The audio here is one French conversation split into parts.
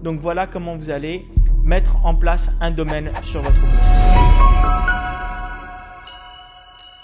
Donc voilà comment vous allez mettre en place un domaine sur votre boutique.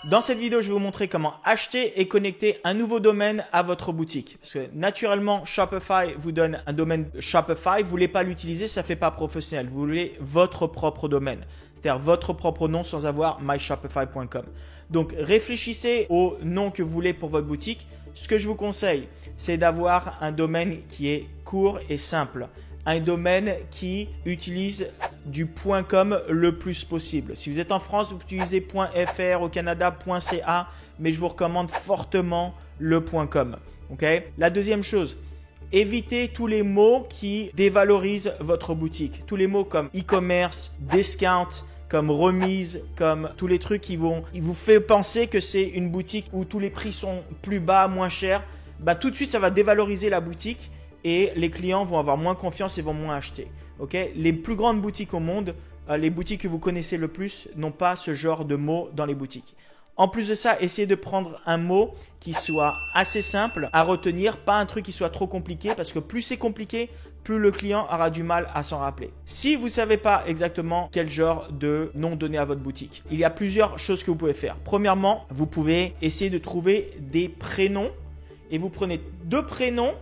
Dans cette vidéo, je vais vous montrer comment acheter et connecter un nouveau domaine à votre boutique. Parce que naturellement, Shopify vous donne un domaine Shopify. Vous ne voulez pas l'utiliser, ça ne fait pas professionnel. Vous voulez votre propre domaine, c'est-à-dire votre propre nom sans avoir myshopify.com. Donc, réfléchissez au nom que vous voulez pour votre boutique. Ce que je vous conseille, c'est d'avoir un domaine qui est court et simple. Un domaine qui utilise du .com le plus possible. Si vous êtes en France, vous utilisez .fr, au Canada, .ca, mais je vous recommande fortement le .com. Okay? La deuxième chose, évitez tous les mots qui dévalorisent votre boutique. Tous les mots comme e-commerce, discount, comme remise, comme tous les trucs qui vous fait penser que c'est une boutique où tous les prix sont plus bas, moins chers. Tout de suite, ça va dévaloriser la boutique. Et les clients vont avoir moins confiance et vont moins acheter. Okay? Les plus grandes boutiques au monde, les boutiques que vous connaissez le plus, n'ont pas ce genre de mots dans les boutiques. En plus de ça, essayez de prendre un mot qui soit assez simple à retenir, pas un truc qui soit trop compliqué, parce que plus c'est compliqué, plus le client aura du mal à s'en rappeler. Si vous ne savez pas exactement quel genre de nom donner à votre boutique, il y a plusieurs choses que vous pouvez faire. Premièrement, vous pouvez essayer de trouver des prénoms et vous prenez 2 prénoms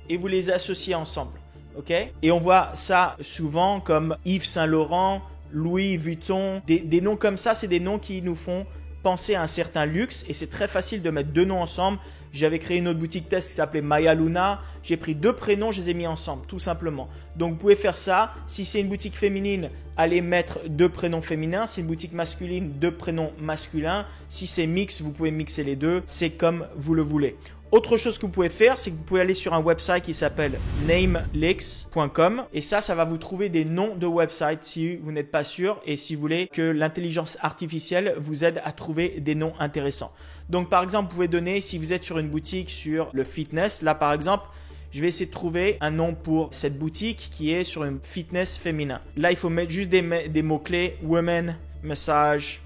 et vous les associez ensemble. Okay? Et on voit ça souvent comme Yves Saint Laurent, Louis Vuitton. Des noms comme ça, c'est des noms qui nous font penser à un certain luxe et c'est très facile de mettre 2 noms ensemble. J'avais créé une autre boutique test qui s'appelait Maya Luna. J'ai pris 2 prénoms, je les ai mis ensemble, tout simplement. Donc, vous pouvez faire ça. Si c'est une boutique féminine, allez mettre 2 prénoms féminins. Si c'est une boutique masculine, 2 prénoms masculins. Si c'est mix, vous pouvez mixer les deux. C'est comme vous le voulez. Autre chose que vous pouvez faire, c'est que vous pouvez aller sur un website qui s'appelle namelix.com et ça va vous trouver des noms de websites si vous n'êtes pas sûr et si vous voulez que l'intelligence artificielle vous aide à trouver des noms intéressants. Donc, par exemple, vous pouvez donner, si vous êtes sur une boutique sur le fitness, là, par exemple, je vais essayer de trouver un nom pour cette boutique qui est sur une fitness féminin. Là, il faut mettre juste des mots-clés, women, massage,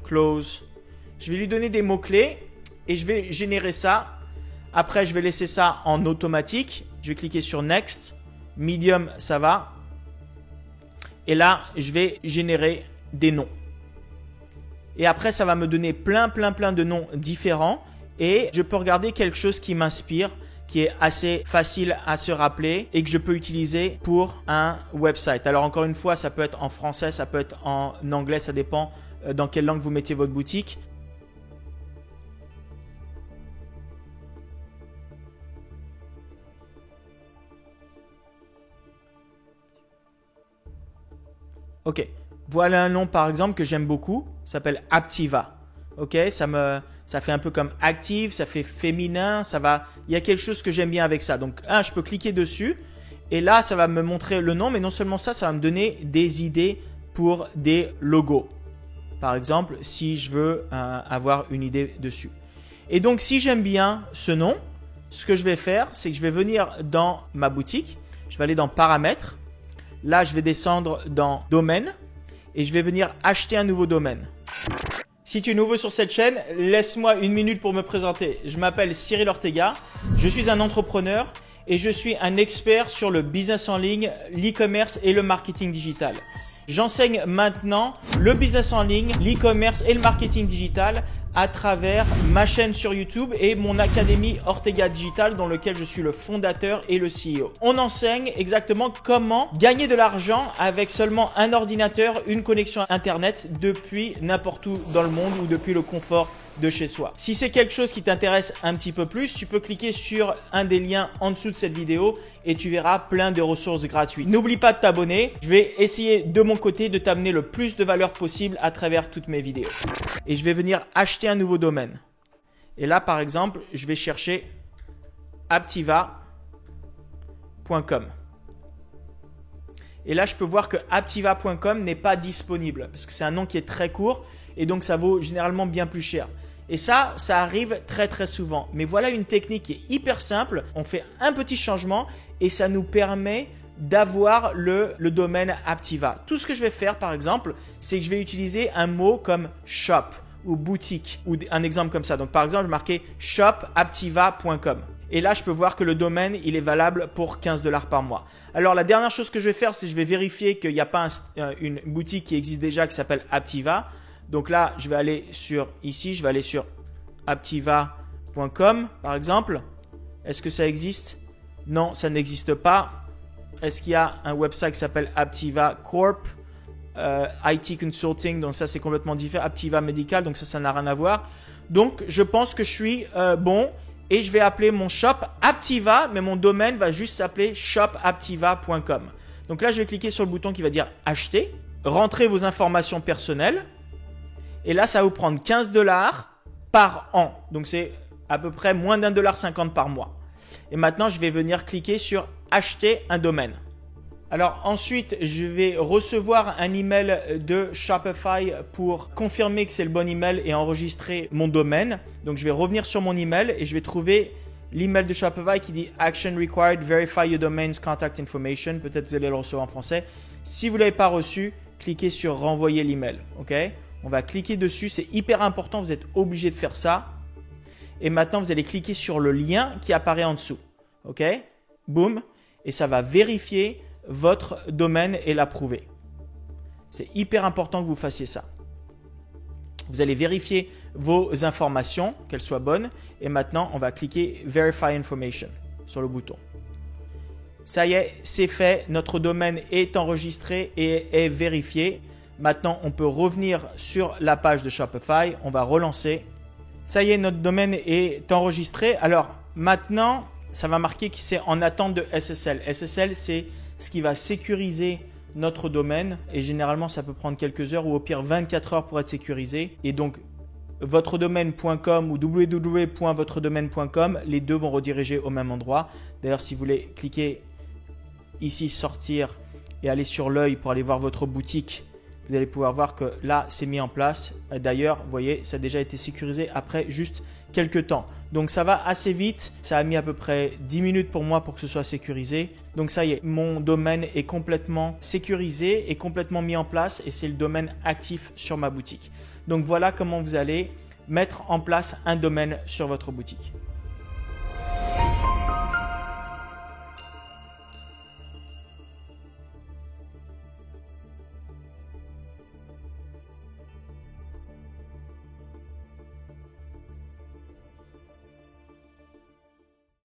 clothes. Je vais lui donner des mots-clés et je vais générer ça. Après, je vais laisser ça en automatique. Je vais cliquer sur Next. Medium, ça va. Et là, je vais générer des noms. Et après, ça va me donner plein de noms différents. Et je peux regarder quelque chose qui m'inspire, qui est assez facile à se rappeler et que je peux utiliser pour un website. Alors, encore une fois, ça peut être en français, ça peut être en anglais, ça dépend dans quelle langue vous mettez votre boutique. Ok, voilà un nom par exemple que j'aime beaucoup, ça s'appelle Aptiva. Ok, ça fait un peu comme active, ça fait féminin, il y a quelque chose que j'aime bien avec ça. Donc, je peux cliquer dessus et là, ça va me montrer le nom, mais non seulement ça va me donner des idées pour des logos. Par exemple, si je veux avoir une idée dessus. Et donc, si j'aime bien ce nom, ce que je vais faire, c'est que je vais venir dans ma boutique, je vais aller dans paramètres. Là, je vais descendre dans domaine et je vais venir acheter un nouveau domaine. Si tu es nouveau sur cette chaîne, laisse-moi une minute pour me présenter. Je m'appelle Cyril Ortega, je suis un entrepreneur et je suis un expert sur le business en ligne, l'e-commerce et le marketing digital. J'enseigne maintenant le business en ligne, l'e-commerce et le marketing digital à travers ma chaîne sur YouTube et mon académie Ortega Digital dans lequel je suis le fondateur et le CEO. On enseigne exactement comment gagner de l'argent avec seulement un ordinateur, une connexion Internet depuis n'importe où dans le monde ou depuis le confort de chez soi. Si c'est quelque chose qui t'intéresse un petit peu plus, tu peux cliquer sur un des liens en dessous de cette vidéo et tu verras plein de ressources gratuites. N'oublie pas de t'abonner. Je vais essayer de mon côté de t'amener le plus de valeur possible à travers toutes mes vidéos. Et je vais venir acheter un nouveau domaine. Et là, par exemple, je vais chercher aptiva.com. Et là, je peux voir que aptiva.com n'est pas disponible parce que c'est un nom qui est très court et donc ça vaut généralement bien plus cher. Et ça arrive très souvent. Mais voilà une technique qui est hyper simple. On fait un petit changement et ça nous permet d'avoir le domaine Aptiva. Tout ce que je vais faire, par exemple, c'est que je vais utiliser un mot comme shop ou boutique ou un exemple comme ça. Donc, par exemple, je vais marquer shopaptiva.com. Et là, je peux voir que le domaine, il est valable pour 15 $ par mois. Alors, la dernière chose que je vais faire, c'est que je vais vérifier qu'il n'y a pas une boutique qui existe déjà qui s'appelle Aptiva. Donc là, je vais aller sur ici, je vais aller sur aptiva.com par exemple. Est-ce que ça existe? Non, ça n'existe pas. Est-ce qu'il y a un website qui s'appelle Aptiva Corp? IT Consulting, donc ça c'est complètement différent. Aptiva Medical, donc ça n'a rien à voir. Donc, je pense que je suis bon. Et je vais appeler mon shop Aptiva, mais mon domaine va juste s'appeler shopaptiva.com. Donc là, je vais cliquer sur le bouton qui va dire acheter, rentrer vos informations personnelles. Et là, ça va vous prendre 15 $ par an. Donc c'est à peu près moins d'1,50 $ par mois. Et maintenant, je vais venir cliquer sur acheter un domaine. Alors ensuite, je vais recevoir un email de Shopify pour confirmer que c'est le bon email et enregistrer mon domaine. Donc je vais revenir sur mon email et je vais trouver l'email de Shopify qui dit Action required, verify your domain's contact information. Peut-être vous allez le recevoir en français. Si vous ne l'avez pas reçu, cliquez sur renvoyer l'email. Ok? On va cliquer dessus, c'est hyper important, vous êtes obligé de faire ça. Et maintenant, vous allez cliquer sur le lien qui apparaît en dessous. Ok? Boum. Et ça va vérifier votre domaine et l'approuver. C'est hyper important que vous fassiez ça. Vous allez vérifier vos informations, qu'elles soient bonnes. Et maintenant, on va cliquer Verify Information sur le bouton. Ça y est, c'est fait. Notre domaine est enregistré et est vérifié. Maintenant, on peut revenir sur la page de Shopify. On va relancer. Ça y est, notre domaine est enregistré. Alors, maintenant, ça va marquer que c'est en attente de SSL. SSL, c'est ce qui va sécuriser notre domaine et généralement ça peut prendre quelques heures ou au pire 24 heures pour être sécurisé. Et donc votredomaine.com ou www.votredomaine.com, les deux vont rediriger au même endroit. D'ailleurs, si vous voulez cliquer ici sortir et aller sur l'œil pour aller voir votre boutique, vous allez pouvoir voir que là c'est mis en place. D'ailleurs, vous voyez, ça a déjà été sécurisé après juste quelques temps. Donc ça va assez vite, ça a mis à peu près 10 minutes pour moi pour que ce soit sécurisé. Donc ça y est, mon domaine est complètement sécurisé et complètement mis en place et c'est le domaine actif sur ma boutique. Donc voilà comment vous allez mettre en place un domaine sur votre boutique.